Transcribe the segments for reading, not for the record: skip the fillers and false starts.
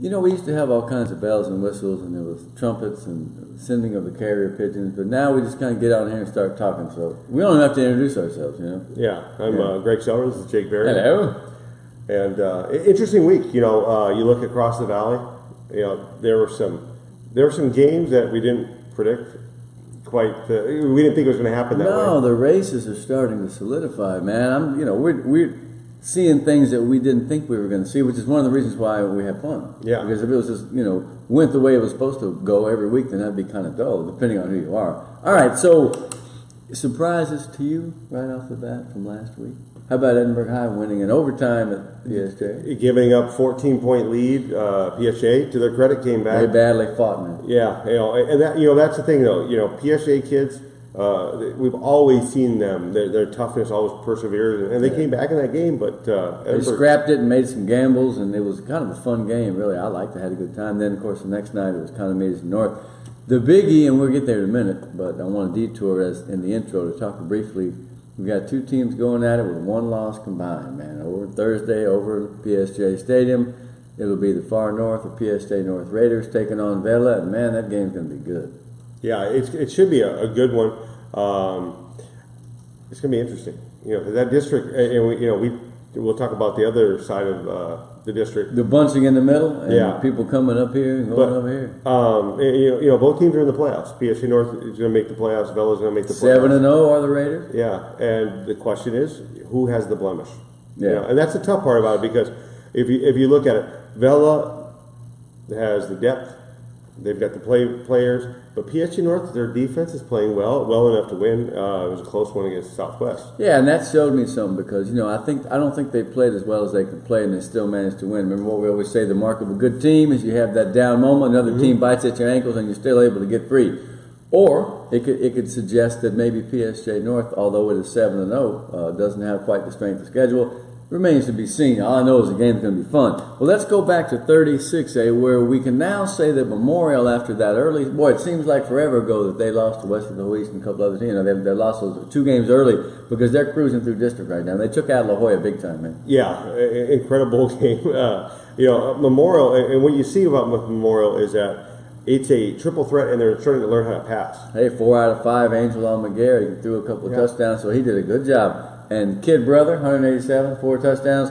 You know, we used to have all kinds of bells and whistles, and there was trumpets and sending of the carrier pigeons, but now we just kind of get out here and start talking, so we don't have to introduce ourselves, you know? Yeah, I'm Greg Sellers, this is Jake Berry. Hello. And interesting week, you know, you look across the valley, you know, there were some games that we didn't predict quite, we didn't think it was going to happen that way. No, the races are starting to solidify, man. We're seeing things that we didn't think we were going to see, which is one of the reasons why we have fun. Yeah. Because if it was just, went the way it was supposed to go every week, then that'd be kind of dull, depending on who you are. All right, so surprises to you right off the bat from last week? How about Edinburg High winning in overtime at PSJA? Giving up 14-point lead, PSJA, to their credit, came back. They badly fought, man. Yeah, and that's the thing, though. PSJA kids, we've always seen them. Their toughness always perseveres, and they came back in that game. But they scrapped it and made some gambles, and it was kind of a fun game. Really, I liked it. Had a good time. Then, of course, the next night it was kind of Edinburg North. The biggie, and we'll get there in a minute, but I want to detour as in the intro to talk briefly. We've got two teams going at it with one loss combined, man. Over Thursday, over PSJA Stadium. It'll be the far north of PSJA North Raiders taking on Vela, and man, that game's going to be good. Yeah, it should be a good one. It's going to be interesting. That district, and we'll talk about the other side of the district. The bunching in the middle, and people coming up here and going over here. Both teams are in the playoffs. PSJA North is going to make the playoffs. Vela's going to make the playoffs. 7-0 are the Raiders. Yeah, and the question is, who has the blemish? Yeah, and that's the tough part about it, because if you look at it, Vela has the depth. They've got the players, but PSJA North, their defense is playing well enough to win. It was a close one against Southwest. Yeah, and that showed me something, because I don't think they played as well as they could play, and they still managed to win. Remember what we always say: the mark of a good team is you have that down moment, another team bites at your ankles, and you're still able to get free. Or it could suggest that maybe PSJA North, although it is 7-0, doesn't have quite the strength of schedule. Remains to be seen. All I know is the game's going to be fun. Well, let's go back to 36A, where we can now say that Memorial, after that early, it seems like forever ago that they lost to Weslaco East and a couple other teams. They lost those 2 games early because they're cruising through district right now. They took out La Jolla big time, man. Yeah, incredible game. Memorial, and what you see about Memorial is that it's a triple threat, and they're starting to learn how to pass. Hey, 4 out of 5, Angel Almaguer, he threw a couple of touchdowns, so he did a good job. And kid brother, 187, 4 touchdowns.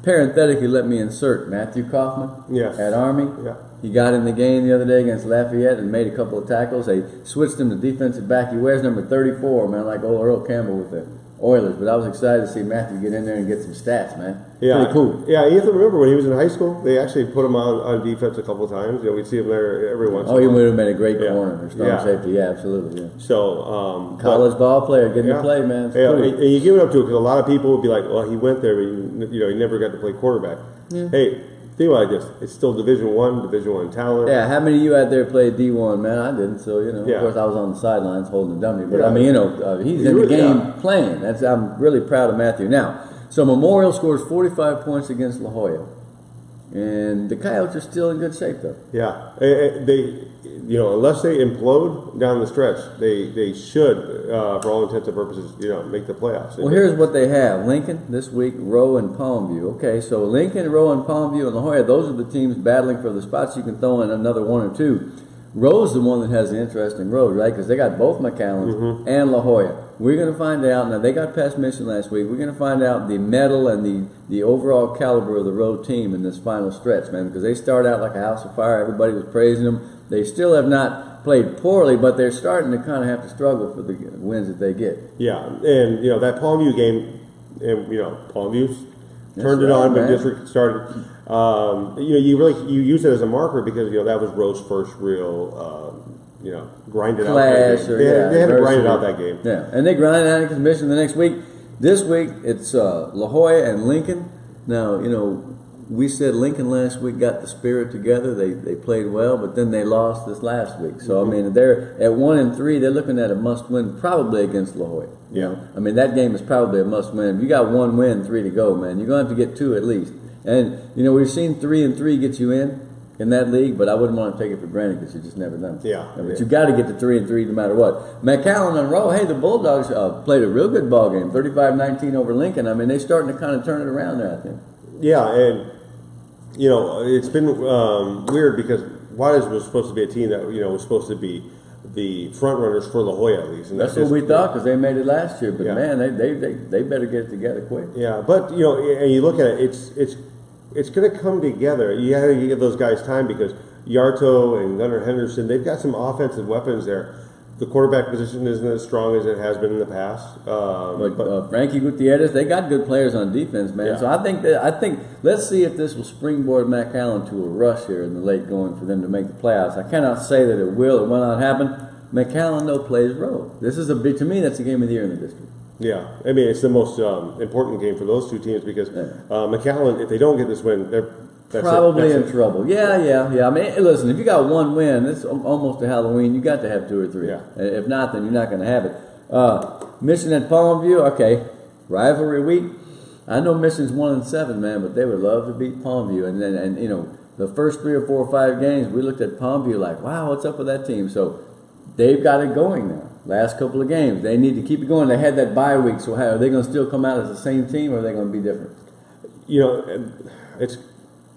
Parenthetically, let me insert Matthew Kaufman at Army. Yeah. He got in the game the other day against Lafayette and made a couple of tackles. They switched him to defensive back. He wears number 34, man, like old Earl Campbell with the Oilers. But I was excited to see Matthew get in there and get some stats, man. Yeah. Pretty cool. Yeah, you have to remember when he was in high school, they actually put him on defense a couple of times. We'd see him there every once in a while. He would have been a great corner or strong safety. Yeah, absolutely. Yeah. So, college ball player getting to play, man. And you give it up to him, because a lot of people would be like, well, he went there, but he never got to play quarterback. Yeah. Hey, think about this. It's still Division I talent. Yeah, how many of you out there played D1, man? I didn't, so, of course I was on the sidelines holding the dummy. But, he's in the game playing. I'm really proud of Matthew. Now, so Memorial scores 45 points against La Jolla. And the Coyotes are still in good shape, though. Yeah. They, unless they implode down the stretch, they should, for all intents and purposes, make the playoffs. Well, here's what they have. Lincoln this week, Rowe and Palmview. Okay, so Lincoln, Rowe, and Palmview and La Jolla, those are the teams battling for the spots. You can throw in another 1 or 2. Rowe's the one that has the interesting road, right? Because they got both McAllens and La Jolla. We're going to find out. Now, they got past Mission last week. We're going to find out the mettle and the overall caliber of the road team in this final stretch, man, because they start out like a house of fire. Everybody was praising them. They still have not played poorly, but they're starting to kind of have to struggle for the wins that they get. Yeah, and, that Palmview game, and, Palmview's turned it on, but district started. You use it as a marker because that was Rowe's first real grinded out that game. They had to grind out that game. Yeah, and they grinded out because Mission the next week. This week it's La Jolla and Lincoln. Now we said Lincoln last week got the spirit together. They played well, but then they lost this last week. So they're at 1-3. They're looking at a must-win probably against La Jolla. Yeah, that game is probably a must-win. If you got 1 win, 3 to go, man, you're going to have to get 2 at least. And, we've seen 3-3 get you in that league, but I wouldn't want to take it for granted because you just never know. Yeah. But you got to get to 3-3 no matter what. McAllen and Rowe, hey, the Bulldogs played a real good ball game, 35-19 over Lincoln. They're starting to kind of turn it around there, I think. Yeah, and, it's been weird because Juarez was supposed to be a team that was supposed to be the front runners for La Jolla at least. And that's what we thought because they made it last year. But yeah. man, they better get it together quick. Yeah, but and you look at it, it's going to come together. You have to give those guys time because Yarto and Gunnar Henderson, they've got some offensive weapons there. The quarterback position isn't as strong as it has been in the past. But Frankie Gutierrez, they got good players on defense, man. Yeah. So I think let's see if this will springboard McAllen to a rush here in the late going for them to make the playoffs. I cannot say that it will not happen. McAllen though plays road. This is to me that's the game of the year in the district. Yeah, I mean it's the most important game for those two teams because McAllen, if they don't get this win, that's probably in trouble. Yeah. I mean, listen, if you got one win, it's almost a Halloween. You got to have 2 or 3. Yeah. If not, then you're not going to have it. Mission at Palmview, okay. Rivalry week. I know Mission's 1-7, man, but they would love to beat Palmview. And the first 3 or 4 or 5 games, we looked at Palmview like, wow, what's up with that team? So they've got it going now. Last couple of games, they need to keep it going. They had that bye week, so are they going to still come out as the same team, or are they going to be different?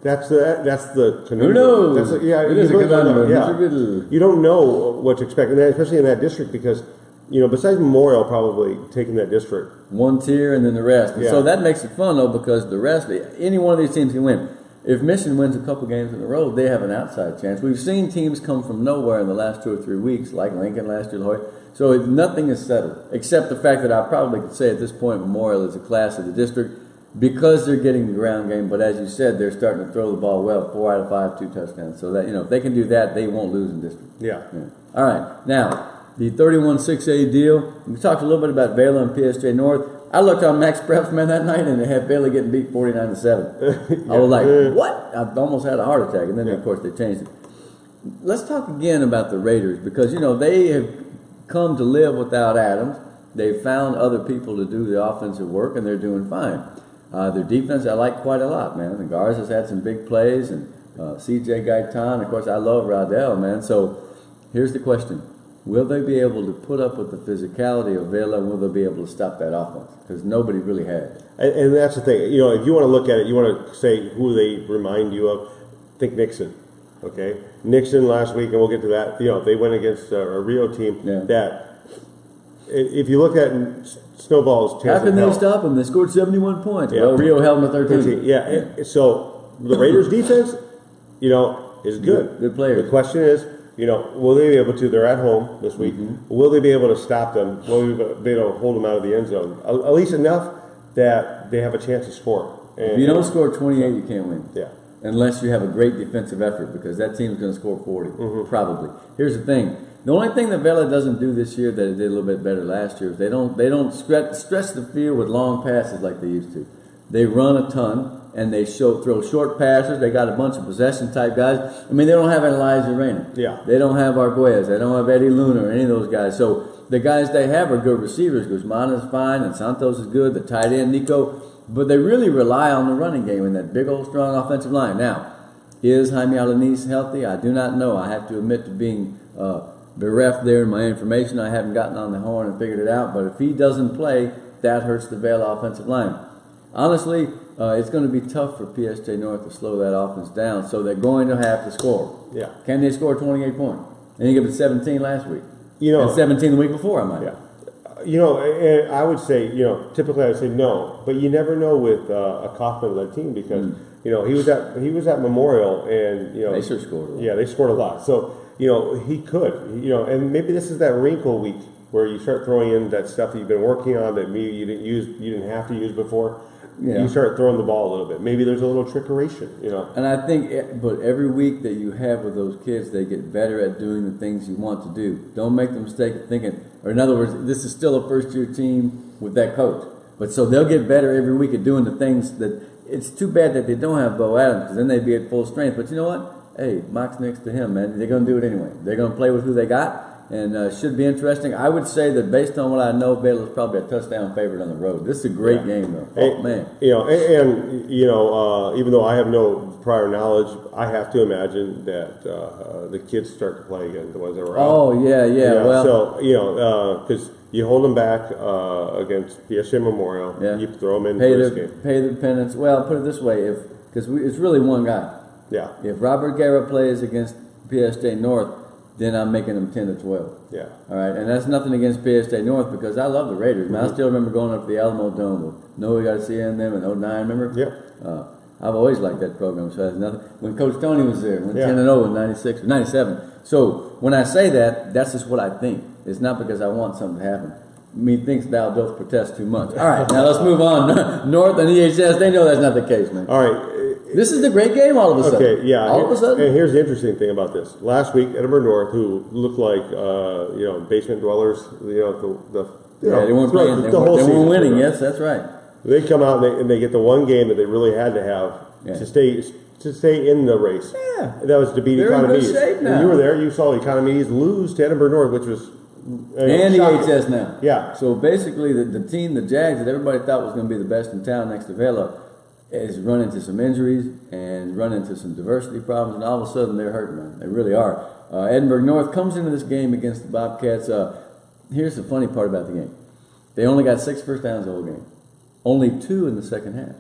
That's the conundrum. Who knows? It is a conundrum. Yeah. You don't know what to expect, and especially in that district because besides Memorial probably taking that district, one tier and then the rest. Yeah. So that makes it fun though because the rest, any one of these teams can win. If Mission wins a couple games in a row, they have an outside chance. We've seen teams come from nowhere in the last 2 or 3 weeks, like Lincoln last year, La Jolla. So nothing is settled, except the fact that I probably could say at this point Memorial is a class of the district because they're getting the ground game. But as you said, they're starting to throw the ball well, 4 out of 5, 2 touchdowns. So that if they can do that, they won't lose in district. Yeah. All right, now the 31-6A deal. We talked a little bit about Vela and PSJA North. I looked on Max Preps, man, that night, and they had Vela getting beat 49-7. I was like, what? I almost had a heart attack, and then, of course, they changed it. Let's talk again about the Raiders, because, they have come to live without Adams. They've found other people to do the offensive work, and they're doing fine. Their defense I like quite a lot, man. The Garza has had some big plays, and C.J. Gaitan. Of course, I love Raudel, man. So here's the question. Will they be able to put up with the physicality of Vela, and will they be able to stop that offense? Because nobody really had. And that's the thing. If you want to look at it, you want to say who they remind you of. Think Nixon. Okay? Nixon last week, and we'll get to that. They went against a Rio team that, if you look at Snowball's chance how can they stop them? They scored 71 points. Yeah. Well, Rio held them to 13. Yeah. So the Raiders' defense, is good. Good players. The question is, will they be able to? They're at home this week. Mm-hmm. Will they be able to stop them? Will they be able to hold them out of the end zone? At least enough that they have a chance to score. And, if you don't score 28, you can't win. Yeah. Unless you have a great defensive effort, because that team's going to score 40, probably. Here's the thing. The only thing that Vela doesn't do this year that it did a little bit better last year is they don't stretch the field with long passes like they used to. They run a ton. And they throw short passes. They got a bunch of possession-type guys. I mean, they don't have Elijah Reyna. Yeah. They don't have Arguez. They don't have Eddie Luna or any of those guys. So the guys they have are good receivers. Guzman is fine, and Santos is good. The tight end, Nico. But they really rely on the running game and that big old strong offensive line. Now, is Jaime Alanis healthy? I do not know. I have to admit to being bereft there in my information. I haven't gotten on the horn and figured it out. But if he doesn't play, that hurts the Vela offensive line. Honestly, it's going to be tough for PSJ North to slow that offense down, so they're going to have to score. Yeah. Can they score 28 points? And you give it 17 last week. And 17 the week before, I might. Yeah. I would say, typically I would say no, but you never know with a Kaufman-led team because, he was at Memorial and, they sure scored a lot. Yeah, they scored a lot. So, he could, and maybe this is that wrinkle week where you start throwing in that stuff that you've been working on that maybe you didn't have to use before. You start throwing the ball a little bit. Maybe there's a little trickeration, And I think, but every week that you have with those kids, they get better at doing the things you want to do. Don't make the mistake of thinking, or in other words, this is still a first-year team with that coach. But so they'll get better every week at doing the things that, it's too bad that they don't have Bo Adams, because then they'd be at full strength. But you know what? Hey, Mock's next to him, man. They're going to do it anyway. They're going to play with who they got. And should be interesting. I would say that based on what I know, Vela's probably a touchdown favorite on the road. This is a great game, though. Man. Even though I have no prior knowledge, I have to imagine that the kids start to play again, the ones that were out. Oh, yeah. Well, so, because you hold them back against PSJA Memorial, you throw them in pay this game. Pay the penance. Well, put it this way. because it's really one guy. Yeah. If Robert Guerra plays against PSJ North, then I'm making them 10 to 12. Yeah. All right, and that's nothing against PSJ North because I love the Raiders. Man, I still remember going up to the Alamo Dome with Noah Garcia and them in 09, remember? Yeah. I've always liked that program, so that's nothing. When Coach Tony was there, went 10 and 0 in 96 or 97. So when I say that, that's just what I think. It's not because I want something to happen. Methinks thou doth protest too much. All right, now let's move on. North and EHS, they know that's not the case, man. All right. This is the great game all of a sudden. Okay, yeah. All of a sudden. And here's the interesting thing about this. Last week, Edinburg North, who looked like basement dwellers, they weren't playing. They weren't winning. Yes, that's right. They come out and they get the one game that they really had to have to stay in the race. Yeah, that was to beat Economies. When you were there, you saw Economies lose to Edinburg North, which was and EHS now. Yeah. So basically, the team, the Jags, that everybody thought was going to be the best in town next to Vela, is run into some injuries and run into some diversity problems, and all of a sudden they're hurting, man. They really are. Edinburg North comes into this game against the Bobcats. Here's the funny part about the game. They only got 6 first downs the whole game. Only 2 in the second half.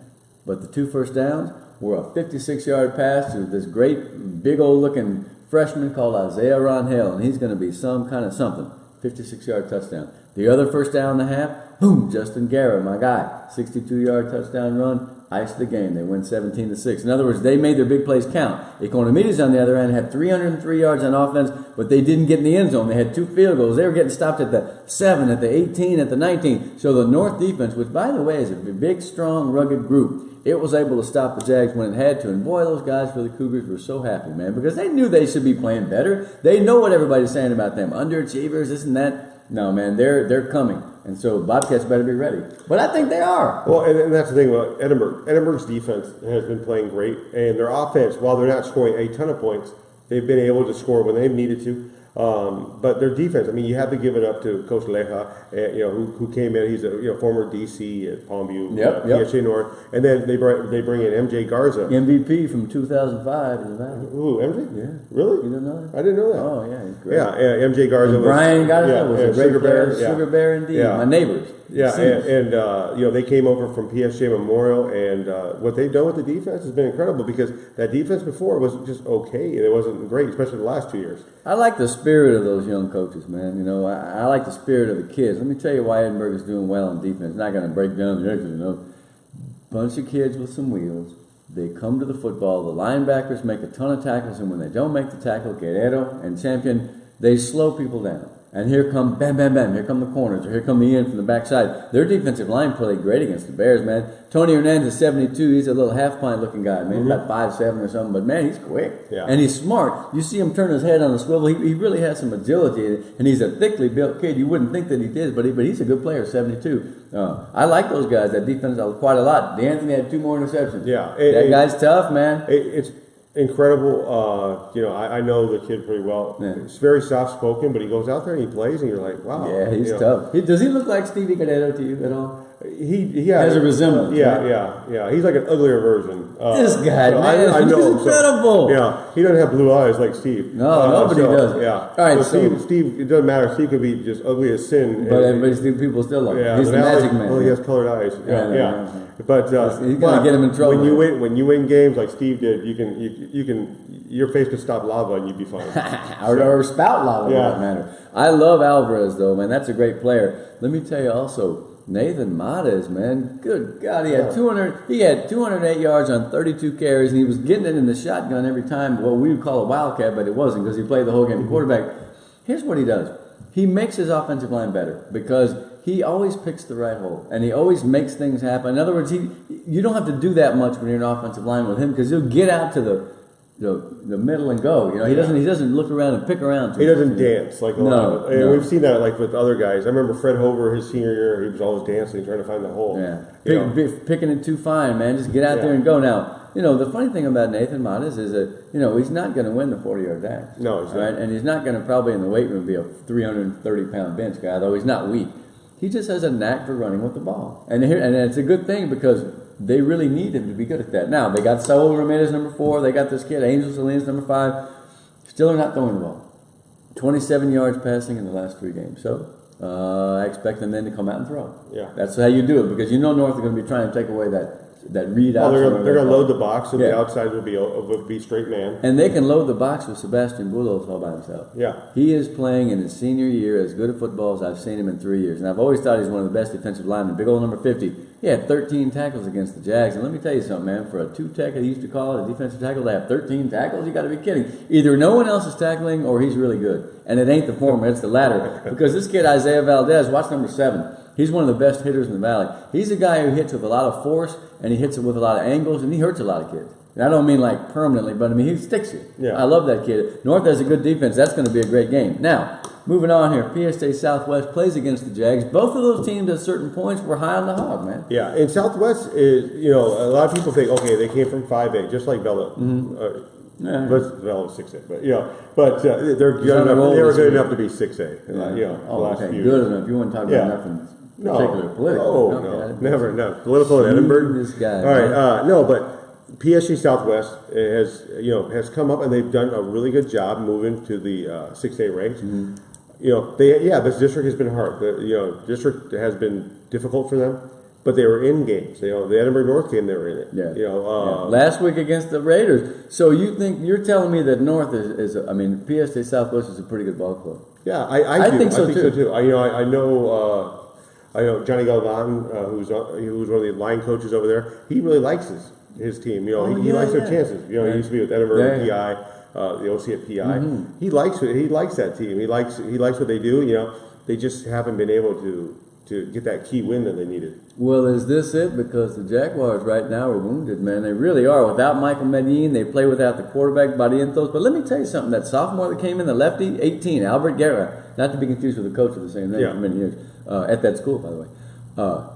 But the 2 first downs were a 56-yard pass to this great, big old-looking freshman called Isaiah Ronhell, and he's going to be some kind of something. 56-yard touchdown. The other first down and a half, boom, Justin Guerra, my guy. 62-yard touchdown run. Iced the game. They win 17-6. In other words, they made their big plays count. Economides, on the other hand, had 303 yards on offense, but they didn't get in the end zone. They had 2 field goals. They were getting stopped at the 7, at the 18, at the 19. So the North defense, which, by the way, is a big, strong, rugged group, it was able to stop the Jags when it had to. And boy, those guys for the Cougars were so happy, man, because they knew they should be playing better. They know what everybody's saying about them. Underachievers, this and that. No, man, they're coming. And so Bobcats better be ready. But I think they are. Well, and that's the thing about Edinburgh. Edinburgh's defense has been playing great. And their offense, while they're not scoring a ton of points, they've been able to score when they've needed to. But their defense, I mean, you have to give it up to Coach Leja, who came in. He's a former DC at Palmview, PSJA North. And then they bring in MJ Garza. MVP from 2005 in the Valley. Ooh, MJ? Yeah. Really? You didn't know that? I didn't know that. Oh, yeah, he's great. Yeah, MJ Garza and Brian Garza was a great player. Yeah. Sugar Bear indeed. Yeah. My neighbors. Yeah, and they came over from PSJA Memorial, and what they've done with the defense has been incredible because that defense before was just okay, and it wasn't great, especially the last 2 years. I like the spirit of those young coaches, man. You know, I like the spirit of the kids. Let me tell you why Edinburgh is doing well on defense. It's not going to break down the exit, you know. Bunch of kids with some wheels. They come to the football. The linebackers make a ton of tackles, and when they don't make the tackle, Guerrero and Champion, they slow people down. And here come, bam, bam, bam, here come the corners, or here come the end from the backside. Their defensive line played great against the Bears, man. Tony Hernandez, 72, he's a little half-pint looking guy, man. He's about 5'7" or something, but man, he's quick. Yeah. And he's smart. You see him turn his head on the swivel. He really has some agility, and he's a thickly built kid. You wouldn't think that he did, but he's a good player, 72. I like those guys, that defense quite a lot. DeAnthony had 2 more interceptions. Yeah. That guy's tough, man. It's incredible. I know the kid pretty well. Yeah. He's very soft-spoken, but he goes out there and he plays, and you're like, wow. Yeah, he's tough. Does he look like Stevie Guerrero to you at all? He has a resemblance. Yeah. He's like an uglier version. This guy, man, I know, he's incredible. He doesn't have blue eyes like Steve. No, nobody does. Yeah. All right, Steve, it doesn't matter. Steve could be just ugly as sin. But people still love him. Yeah, he's the magic man. Well, he has colored eyes. Yeah. But he's gonna get him in trouble. When you win games like Steve did, you can your face could stop lava and you'd be fine. or spout lava, for that matter. I love Alvarez though, man. That's a great player. Let me tell you also, Nathan Mates, man. Good God, he had 208 yards on 32 carries, and he was getting it in the shotgun every time. Well, we would call a wildcat, but it wasn't because he played the whole game quarterback. Here's what he does. He makes his offensive line better because he always picks the right hole, and he always makes things happen. In other words, you don't have to do that much when you're an offensive line with him because he'll get out to the middle and go. You know, he doesn't look around and pick around. He doesn't dance like a lot. And we've seen that like with other guys. I remember Fred Hover, his senior year, he was always dancing, trying to find the hole. Yeah, picking it too fine, man. Just get out there and go. Now, the funny thing about Nathan Mates is that he's not going to win the 40-yard dash. No, he's not. Right? And he's not going to probably in the weight room be a 330-pound bench guy, though he's not weak. He just has a knack for running with the ball, and it's a good thing because they really need him to be good at that. Now, they got Saul Ramirez, number 4. They got this kid, Angel Salinas, number 5. Still are not throwing the ball. 27 yards passing in the last 3 games. So, I expect them then to come out and throw. Yeah. That's how you do it because North are going to be trying to take away that read out. They're going to load the box, and the outside would be straight man. And they can load the box with Sebastian Bulos all by himself. Yeah. He is playing in his senior year as good at football as I've seen him in 3 years. And I've always thought he's one of the best defensive linemen. Big old number 50. He had 13 tackles against the Jags. And let me tell you something, man. For a two-tech, he used to call it a defensive tackle, to have 13 tackles, you got to be kidding. Either no one else is tackling or he's really good. And it ain't the former, it's the latter. Because this kid, Isaiah Valdez, watch number 7. He's one of the best hitters in the valley. He's a guy who hits with a lot of force, and he hits it with a lot of angles, and he hurts a lot of kids. And I don't mean like permanently, but I mean he sticks you. Yeah. I love that kid. North has a good defense. That's going to be a great game. Now, moving on here, PSJA Southwest plays against the Jags. Both of those teams at certain points were high on the hog, man. Yeah, and Southwest is, a lot of people think, okay, they came from 5A, just like Vela. Yeah. Vela 6A, but they're good enough. They were good enough to be 6A. Last few. Good enough. You want to talk about nothing particular political? No, never, no. Political in Edinburg. This guy. All right, but PSG Southwest has come up, and they've done a really good job moving to the 6A ranks. This district has been hard. The district has been difficult for them, but they were in games. The Edinburg North game, they were in it. Last week against the Raiders. So you're telling me that North is PSJA Southwest is a pretty good ball club? Yeah, I think so too. I know Johnny Galvan, who's one of the line coaches over there. He really likes his team. He likes their chances. He used to be with Edinburg PI, the OC at PI. Mm-hmm. He likes that team. He likes what they do. They just haven't been able to get that key win that they needed. Well, is this it? Because the Jaguars right now are wounded, man. They really are. Without Michael Medellin, they play without the quarterback, Barrientos. But let me tell you something. That sophomore that came in, the lefty, 18, Albert Guerra, not to be confused with the coach of the same name for many years, at that school, by the way.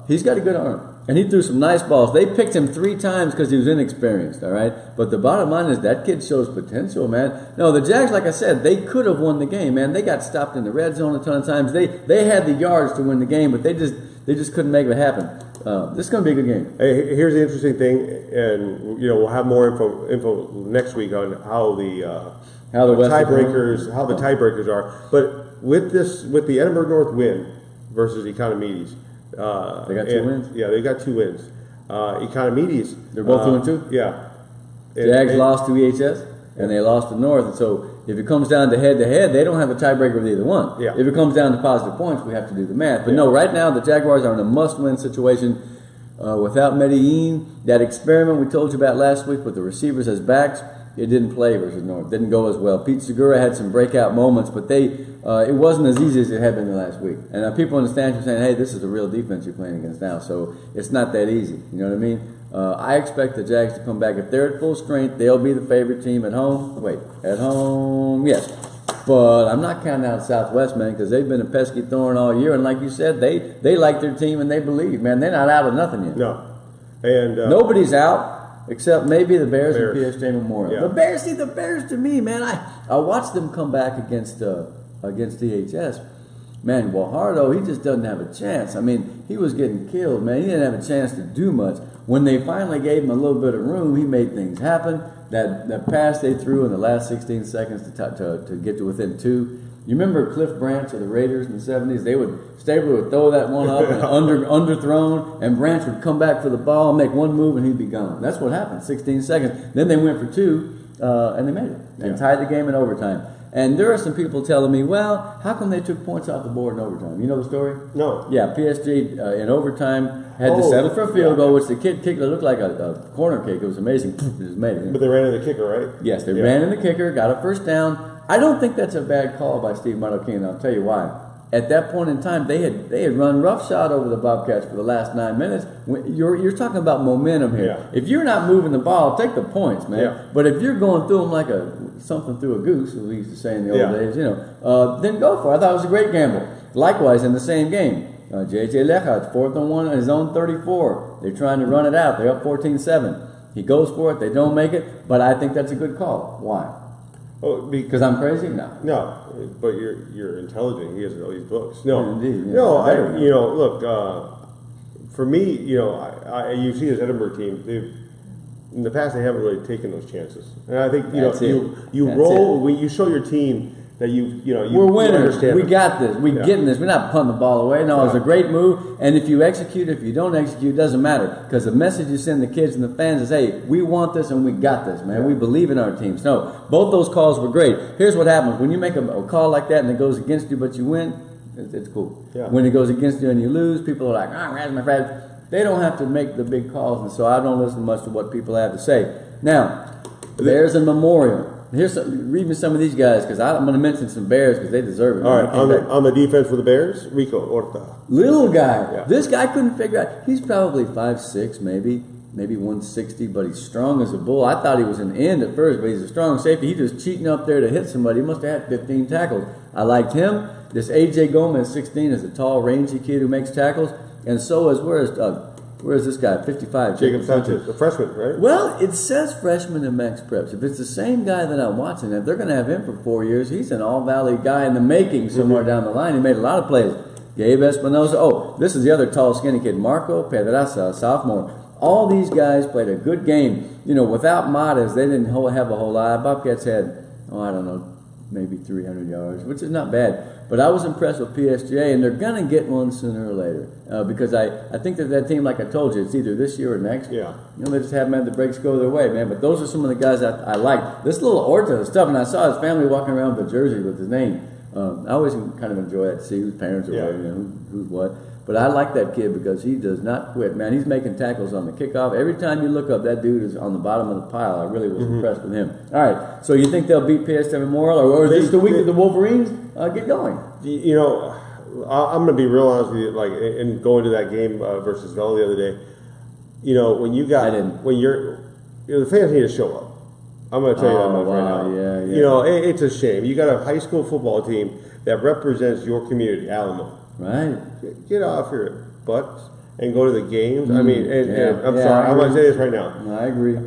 He's got a good arm. And he threw some nice balls. They picked him 3 times because he was inexperienced, all right? But the bottom line is that kid shows potential, man. No, the Jags, like I said, they could have won the game, man. They got stopped in the red zone a ton of times. They had the yards to win the game, but they just couldn't make it happen. This is going to be a good game. Hey, here's the interesting thing, and we'll have more info next week on how the tiebreakers are. But with the Edinburg North win versus Economides, they got 2 wins. Yeah, they got 2 wins. Economides, they're both 2-2. Yeah, Jags lost to EHS and they lost to North, and so if it comes down to head-to-head, they don't have a tiebreaker with either one. Yeah. If it comes down to positive points, we have to do the math. But no, right now the Jaguars are in a must-win situation. Without Medellin, that experiment we told you about last week with the receivers as backs, it didn't play versus North. Didn't go as well. Pete Segura had some breakout moments, but it wasn't as easy as it had been the last week. And people in the stands are saying, hey, this is a real defense you're playing against now, so it's not that easy. You know what I mean? I expect the Jags to come back. If they're at full strength, they'll be the favorite team at home. At home, yes. But I'm not counting out Southwest, man, because they've been a pesky thorn all year. And like you said, they like their team and they believe, man. They're not out of nothing yet. No. And nobody's out. Except maybe the Bears and PSJ Memorial. Yeah. The Bears to me, man, I watched them come back against DHS. Man, Guajardo, he just doesn't have a chance. I mean, he was getting killed, man. He didn't have a chance to do much. When they finally gave him a little bit of room, he made things happen. That pass they threw in the last 16 seconds to get to within 2. You remember Cliff Branch of the Raiders in the 70s? Stabler would throw that one up and underthrown, and Branch would come back for the ball, make one move, and he'd be gone. That's what happened, 16 seconds. Then they went for 2, and they made it, and tied the game in overtime. And there are some people telling me, well, how come they took points off the board in overtime? You know the story? No. Yeah, PSG in overtime had to settle for a field goal, which the kid kicked. It looked like a corner kick. It was amazing. It was made it. But they ran in the kicker, right? Yes, they ran in the kicker, got a first down. I don't think that's a bad call by Steve Martocchino. I'll tell you why. At that point in time, they had run roughshod over the Bobcats for the last 9 minutes. You're talking about momentum here. Yeah. If you're not moving the ball, take the points, man. Yeah. But if you're going through them like something through a goose, as we used to say in the old days, then go for it. I thought it was a great gamble. Likewise, in the same game, J.J. Lechatz, 4th and 1 on his own 34. They're trying to run it out. They're up 14-7. He goes for it. They don't make it. But I think that's a good call. Why? Oh, because I'm crazy? No, but you're intelligent. He doesn't know these books. No, indeed. Yeah. No, look. For me, you see this Edinburg team. In the past, they haven't really taken those chances, and I think you roll when you show your team that you we're winners. understand We them. got this. We're getting this. We're not punting the ball away. No, it's a great move. And if you execute, if you don't execute, it doesn't matter. Because the message you send the kids and the fans is, hey, we want this and we got this, man. We believe in our teams. No, both those calls were great. Here's what happens. When you make a call like that and it goes against you but you win, it's cool. Yeah. When it goes against you and you lose, people are like, where's my friend? They don't have to make the big calls. And so I don't listen much to what people have to say. Now, there's a memorial. Read me some of these guys because I'm going to mention some Bears because they deserve it. All right, on the defense for the Bears, Rico Horta. Little guy. Yeah. This guy couldn't figure out. He's probably 5'6", maybe 160, but he's strong as a bull. I thought he was an end at first, but he's a strong safety. He's just cheating up there to hit somebody. He must have had 15 tackles. I liked him. This A.J. Gomez, 16, is a tall, rangy kid who makes tackles, and so is where's this guy? 55. Jacob Sanchez, a freshman, right? Well, it says freshman in Max Preps. If it's the same guy that I'm watching, if they're going to have him for 4 years, he's an all-valley guy in the making somewhere down the line. He made a lot of plays. Gabe Espinosa. Oh, this is the other tall, skinny kid, Marco Pedraza, sophomore. All these guys played a good game. Without Matas, they didn't have a whole lot. Bobcats had, maybe 300 yards, which is not bad. But I was impressed with PSJA, and they're going to get one sooner or later because I think that team, like I told you, it's either this year or next. Yeah. They just haven't had the breaks go their way, man. But those are some of the guys I like. This little Orta stuff, and I saw his family walking around with a jersey with his name. I always kind of enjoy that to see whose parents are wearing, who's what. But I like that kid because he does not quit, man. He's making tackles on the kickoff. Every time you look up, that dude is on the bottom of the pile. I really was impressed with him. All right, so you think they'll beat PSJA Memorial, or is this the week that the Wolverines get going? I'm going to be real honest with you. Like, in going to that game versus Vela the other day, the fans need to show up. I'm going to tell you that much right now. Yeah. It's a shame. You got a high school football team that represents your community, Alamo. Right. Get off your butts and go to the games. I mean, I'm sorry, I'm going to say this right now. I agree.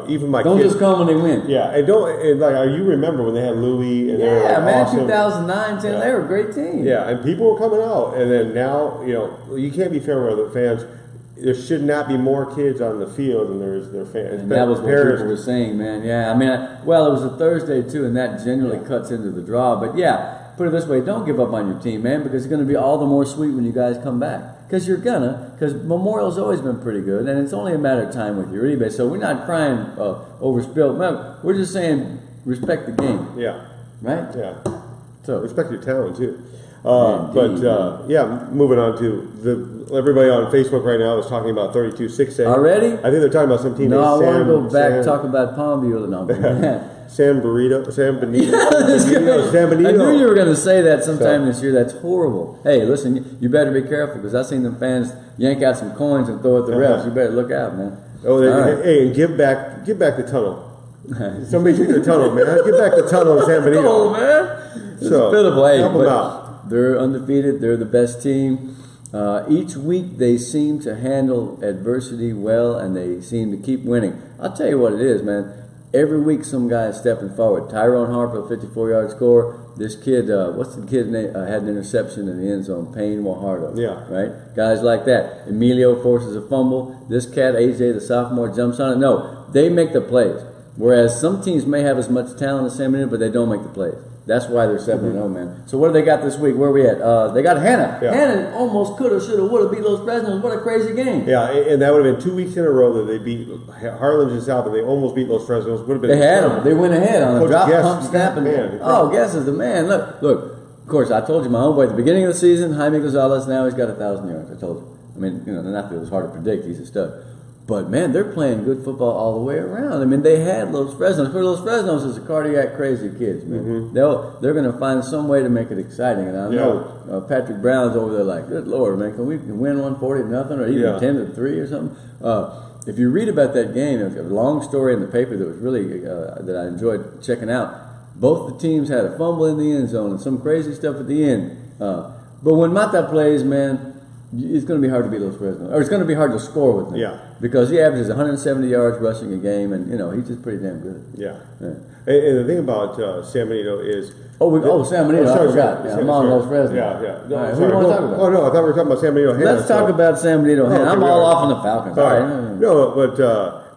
Even my don't kids. Just come when they win. Yeah, you remember when they had Louis and they were awesome. 2009, 10, they were a great team. Yeah, and people were coming out, and then now, you can't be fair with the fans. There should not be more kids on the field than there is their fans. And that was what people were saying, man. Yeah, it was a Thursday too, and that generally cuts into the draw. But put it this way, don't give up on your team, man, because it's going to be all the more sweet when you guys come back. Because because Memorial's always been pretty good, and it's only a matter of time with your eBay. So we're not crying over spilled milk. We're just saying respect the game. Yeah. Right? Yeah. So respect your talent, too. Moving on to everybody on Facebook right now is talking about 32-6A. Already? I think they're talking about some team named Sam. No, I want to go back and talk about Palmview. No, Sam Benito. Sam Benito. I knew you were going to say that sometime this year. That's horrible. Hey, listen, you better be careful because I've seen them fans yank out some coins and throw at the refs. You better look out, man. Hey, and give back the tunnel. Somebody took the tunnel, man. Give back the tunnel to Sam Benito. Oh, man. It's pitiful. Hey, help them out. They're undefeated. They're the best team. Each week they seem to handle adversity well, and they seem to keep winning. I'll tell you what it is, man. Every week some guy is stepping forward. Tyrone Harper, 54-yard score. This kid, what's the kid's name? Had an interception in the end zone. Payne Wahardo. Yeah. Right? Guys like that. Emilio forces a fumble. This cat, AJ, the sophomore, jumps on it. No, they make the plays. Whereas some teams may have as much talent as San Benito, but they don't make the plays. That's why they're 7-0, man. So what do they got this week? Where are we at? They got Hannah. Yeah. Hannah almost could have, should have, would have beat Los Fresnos. What a crazy game. Yeah, and that would have been 2 weeks in a row that they beat Harlingen and South, and they almost beat Los Fresnos. Would have been. They had them. They went ahead on a drop, pump, snap, and Guess is the man. Look. Of course, I told you my homeboy at the beginning of the season, Jaime Gonzalez. Now he's got 1,000 yards. I told you. I mean, not that it was hard to predict. He's a stud. But, man, they're playing good football all the way around. I mean, they had Los Fresnos. Los Fresnos is a cardiac crazy kids, man. Mm-hmm. They're going to find some way to make it exciting. And I know Patrick Brown's over there like, good Lord, man, can we win 140-0 or even 10-3 or something? If you read about that game, there's a long story in the paper that was really that I enjoyed checking out. Both the teams had a fumble in the end zone and some crazy stuff at the end. But when Mata plays, man, it's going to be hard to beat Los Fresnos. Or it's going to be hard to score with him. Yeah. Because he averages 170 yards rushing a game, and, he's just pretty damn good. Yeah. And the thing about San Benito is... San Benito, I forgot. I'm on Los Fresnos. Yeah. No, right, who do you want to talk about? Oh, no, I thought we were talking about San Benito. Let's talk about San Benito. I'm all off on the Falcons. All right.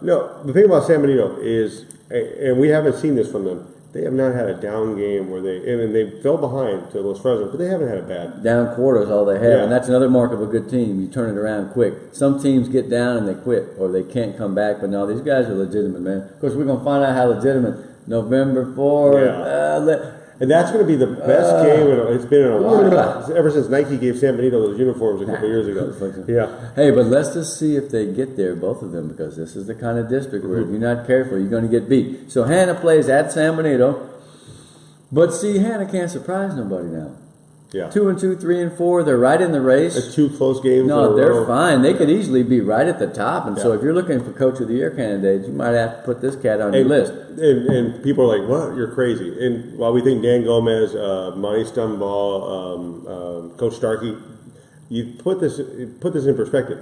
No, the thing about San Benito is, and we haven't seen this from them, they have not had a down game where they fell behind to Los Fresnos, but they haven't had a bad down quarter is all they have, Yeah. and that's another mark of a good team. You turn it around quick. Some teams get down and they quit, or they can't come back. But no, these guys are legitimate, man. Of course, we're gonna find out how legitimate November 4th. Yeah. And that's going to be the best game it's been in a while. Ever since Nike gave San Benito those uniforms a couple years ago. Yeah. Hey, but let's just see if they get there, both of them, because this is the kind of district where if you're not careful, you're going to get beat. So Hannah plays at San Benito, but see, Hannah can't surprise nobody now. Yeah. 2-2, 3-4, they're right in the race. It's 2 close games. No, they're fine. They could easily be right at the top. And so if you're looking for Coach of the Year candidates, you might have to put this cat on your list. And people are like, "What? You're crazy." And while we think Dan Gomez, Monty Stumbaugh, Coach Starkey, you put this in perspective.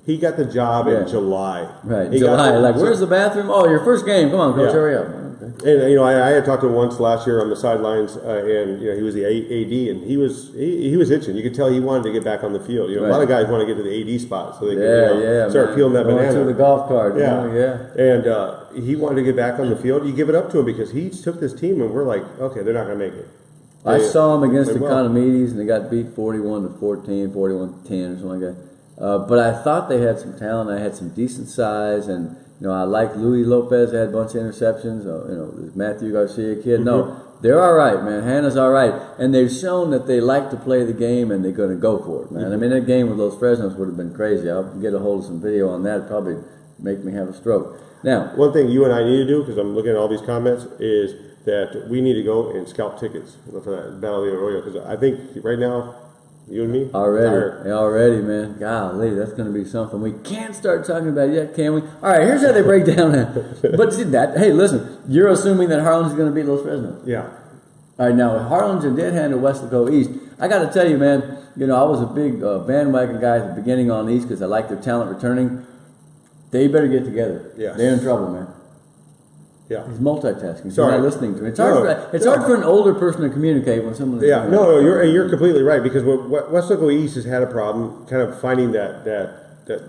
He got the job in July. Right, July. Where's the bathroom? Oh, your first game. Come on, Coach, hurry up. Okay. And I had talked to him once last year on the sidelines, and he was the AD, and he was itching. You could tell he wanted to get back on the field. A lot of guys want to get to the AD spot so they can start peeling that banana. To the golf cart. And he wanted to get back on the field. You give it up to him because he took this team, and we're like, okay, they're not going to make it. I saw them against the Economides, and they got beat 41-14, 41-10, or something like that. But I thought they had some talent. I had some decent size, and I like Louis Lopez. Had a bunch of interceptions. This Matthew Garcia kid. No, they're all right, man. Hannah's all right, and they've shown that they like to play the game and they're going to go for it, man. I mean, that game with Los Fresnos would have been crazy. I'll get a hold of some video on that. It'd probably make me have a stroke. Now, one thing you and I need to do, because I'm looking at all these comments, is that we need to go and scalp tickets for that Battle of the Arroyo, because I think right now, you and me? Already, man. Golly, that's going to be something. We can't start talking about it yet, can we? All right, here's how they break down that. But see that. Hey, listen, you're assuming that Harlingen's going to beat Los Fresnos. Yeah. All right, now, Harlingen did handle Weslaco East. I got to tell you, man, I was a big bandwagon guy at the beginning on East because I like their talent returning. They better get together. Yes. They're in trouble, man. Yeah. He's multitasking. He's Sorry. not listening to me. It's hard for an older person to communicate when someone's... Yeah, no, you're completely right, because Weslaco East has had a problem kind of finding that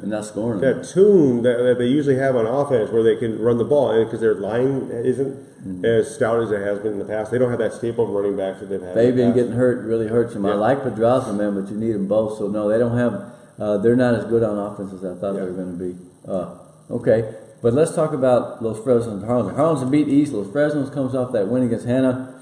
not scoring that tune that they usually have on offense where they can run the ball, because their line isn't as stout as it has been in the past. They don't have that staple of running backs that they've had. Fabian getting hurt really hurts them. Yeah. I like Pedraza, man, but you need them both. So no, they don't have. They're not as good on offense as I thought they were going to be. Okay, but let's talk about Los Fresnos and Harlingen. Harlingen beat East. Los Fresnos comes off that win against Hannah.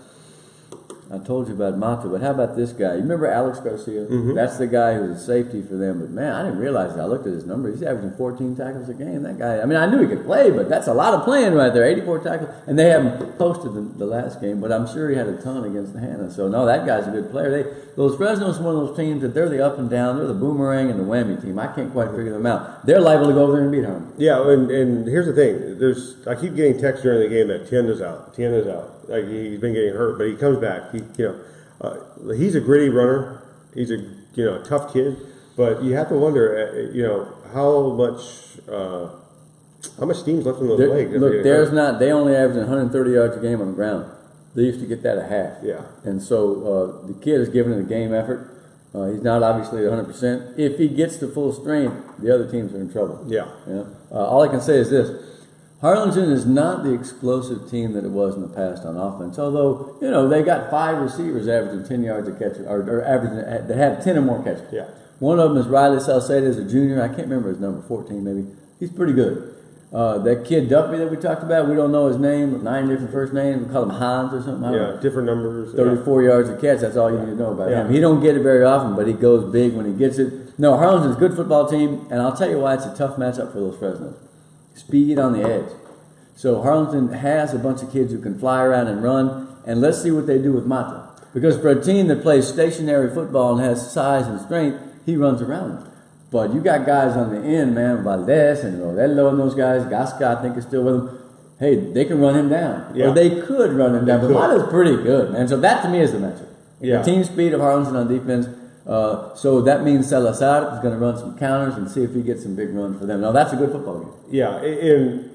I told you about Mata, but how about this guy? You remember Alex Garcia? Mm-hmm. That's the guy who's a safety for them. But man, I didn't realize that. I looked at his number. He's averaging 14 tackles a game. That guy, I mean, I knew he could play, but that's a lot of playing right there. 84 tackles. And they haven't posted the last game, but I'm sure he had a ton against the Hannah. So no, that guy's a good player. Those Fresno's one of those teams that they're the up and down. They're the boomerang and the whammy team. I can't quite figure them out. They're liable to go over there and beat Harlingen. Yeah, and here's the thing. I keep getting texts during the game that Tienda's out. Like, he's been getting hurt, but he comes back. He's a gritty runner. He's a tough kid, but you have to wonder, how much steam's left in those legs. Look, they only average 130 yards a game on the ground. They used to get that a half. Yeah. And so the kid is giving it a game effort. He's not obviously at 100%. If he gets to full strength, the other teams are in trouble. Yeah. All I can say is this. Harlingen is not the explosive team that it was in the past on offense, although, they got 5 receivers averaging 10 yards a catch, or averaging, that have 10 or more catches. Yeah. One of them is Riley Salcedo, is a junior. I can't remember his number, 14 maybe. He's pretty good. That kid Duffy that we talked about, we don't know his name, 9 different first names. We call him Hans or something. Yeah, different numbers. 34 yards a catch, that's all you need to know about him. He don't get it very often, but he goes big when he gets it. No, Harlingen's a good football team, and I'll tell you why it's a tough matchup for those Fresnos. Speed on the edge. So Harlingen has a bunch of kids who can fly around and run, and let's see what they do with Mata. Because for a team that plays stationary football and has size and strength, he runs around them. But you got guys on the end, man, Valdez and Rodello and those guys, Gasca I think is still with them. Hey, they can run him down. Yeah. Or they could run him down, but Mata's pretty good, man. So that to me is the matchup. Yeah. The team speed of Harlingen on defense. So that means Salazar is going to run some counters and see if he gets some big runs for them. Now that's a good football game. Yeah, and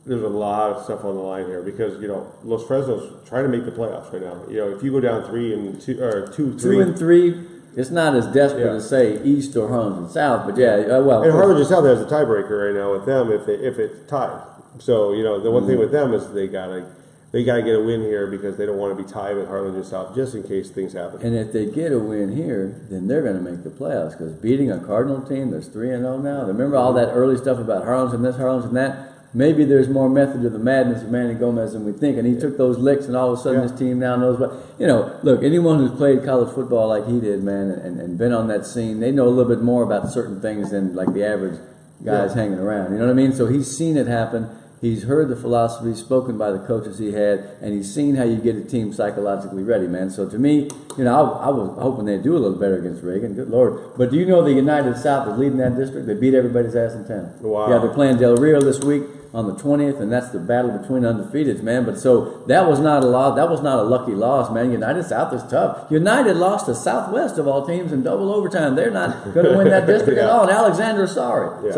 there's a lot of stuff on the line here because Los Fresnos trying to make the playoffs right now. If you go down 3-2 or 2-3, it's not as desperate as say East or Harlingen South, but and Harlingen South has the tiebreaker right now with them if it's tied. So the one thing with them is they gotta they got to get a win here because they don't want to be tied with Harlingen and South just in case things happen. And if they get a win here, then they're going to make the playoffs because beating a Cardinal team that's 3-0 now. Remember all that early stuff about Harlingen this, Harlingen that? Maybe there's more method to the madness of Manny Gomez than we think, and he took those licks, and all of a sudden his team now knows what. Look, anyone who's played college football like he did, man, and been on that scene, they know a little bit more about certain things than like the average guys hanging around. You know what I mean? So he's seen it happen. He's heard the philosophy spoken by the coaches he had, and he's seen how you get a team psychologically ready, man. So to me, I was hoping they'd do a little better against Reagan. Good Lord. But do you know the United South is leading that district? They beat everybody's ass in town. Wow. Yeah, they're playing Del Rio this week on the 20th, and that's the battle between undefeateds, man. But so that was not a loss. That was not a lucky loss, man. United South is tough. United lost to Southwest of all teams in double overtime. They're not going to win that district at all. And Alexander, sorry.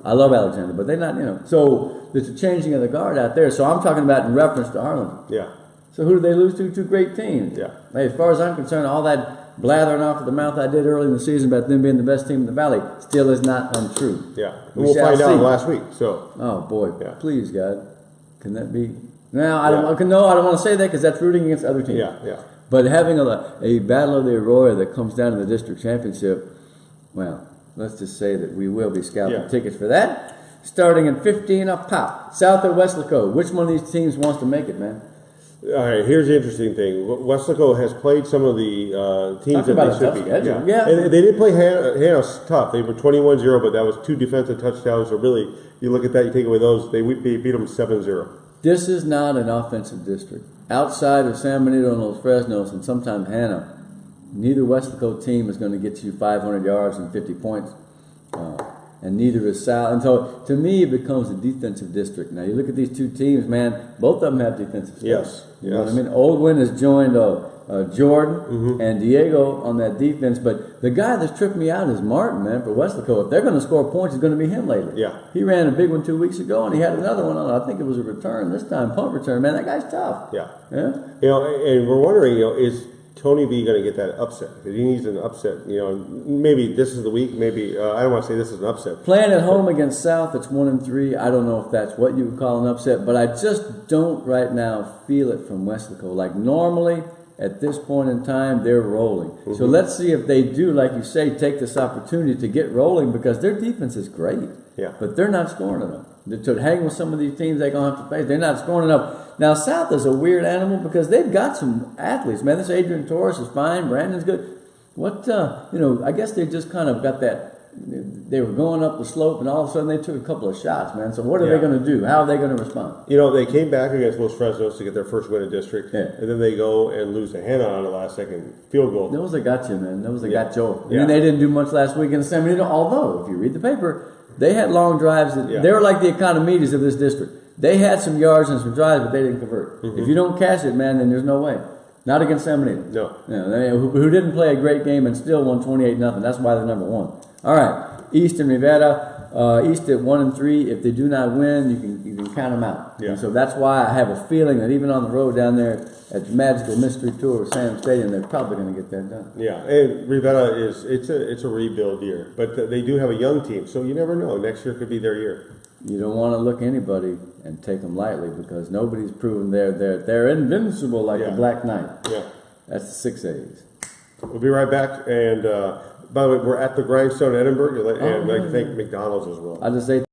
I love Alexander, but they're not, So there's a changing of the guard out there. So I'm talking about in reference to Harlingen. Yeah. So who did they lose to? Two great teams. Yeah. Hey, as far as I'm concerned, all that blathering off of the mouth I did early in the season about them being the best team in the Valley still is not untrue. Yeah. We'll find out last week. So. Oh boy, yeah. Please God, can that be? No, I don't want to say that because that's rooting against other teams. Yeah. But having a battle of the Aurora that comes down to the district championship, well, let's just say that we will be scalping tickets for that. Starting at 15 up top, south of Weslaco. Which one of these teams wants to make it, man? All right, here's the interesting thing. Weslaco has played some of the teams that they should be. Yeah. And they did play Hannah tough. They were 21-0, but that was 2 defensive touchdowns. So really, you look at that, you take away those, they beat them 7-0. This is not an offensive district. Outside of San Benito and Los Fresnos and sometimes Hannah, neither Weslaco team is going to get you 500 yards and 50 points. And neither is South. And so, to me, it becomes a defensive district. Now, you look at these two teams, man, both of them have defensive skills. Yes. You know what I mean? Oldwin has joined Jordan and Diego on that defense. But the guy that's tripped me out is Martin, man, for Weslaco. If they're going to score points, it's going to be him later. Yeah. He ran a big one 2 weeks ago, and he had another one on. I think it was a return this time, punt return. Man, that guy's tough. Yeah. Yeah? And we're wondering, is Tony B going to get that upset? Because he needs an upset. Maybe this is the week. Maybe I don't want to say this is an upset. Playing at home against South, it's 1-3. I don't know if that's what you would call an upset, but I just don't right now feel it from Weslaco. Like normally, at this point in time, they're rolling. So let's see if they do, like you say, take this opportunity to get rolling because their defense is great. Yeah. But they're not scoring enough. To hang with some of these teams they're going to have to face, they're not scoring enough. Now, South is a weird animal because they've got some athletes. Man, this Adrian Torres is fine. Brandon's good. I guess they just kind of got that. They were going up the slope, and all of a sudden they took a couple of shots, man. So what are they going to do? How are they going to respond? They came back against Los Fresnos to get their first win in district, and then they go and lose to Hannah on the last-second field goal. Those that got you, man. Those that got Joe. I mean, they didn't do much last week in San Benito, although, if you read the paper, they had long drives. They were like the Economides of this district. They had some yards and some drives, but they didn't convert. If you don't catch it, man, then there's no way. Not against San Benito. No. Who didn't play a great game and still won 28-0. That's why they're number one. All right. East and Rivera. East at 1-3. If they do not win, you can count them out. Yeah. And so that's why I have a feeling that even on the road down there at the Magical Mystery Tour of Sam Stadium, they're probably going to get that done. Yeah, and Rivera it's a rebuild year, but they do have a young team, so you never know. Next year could be their year. You don't want to look anybody and take them lightly because nobody's proven they're invincible like the Black Knight. Yeah, that's the 6 A's. We'll be right back, and by the way, we're at the Grindstone Edinburgh, and I'd like to thank McDonald's as well. I just say.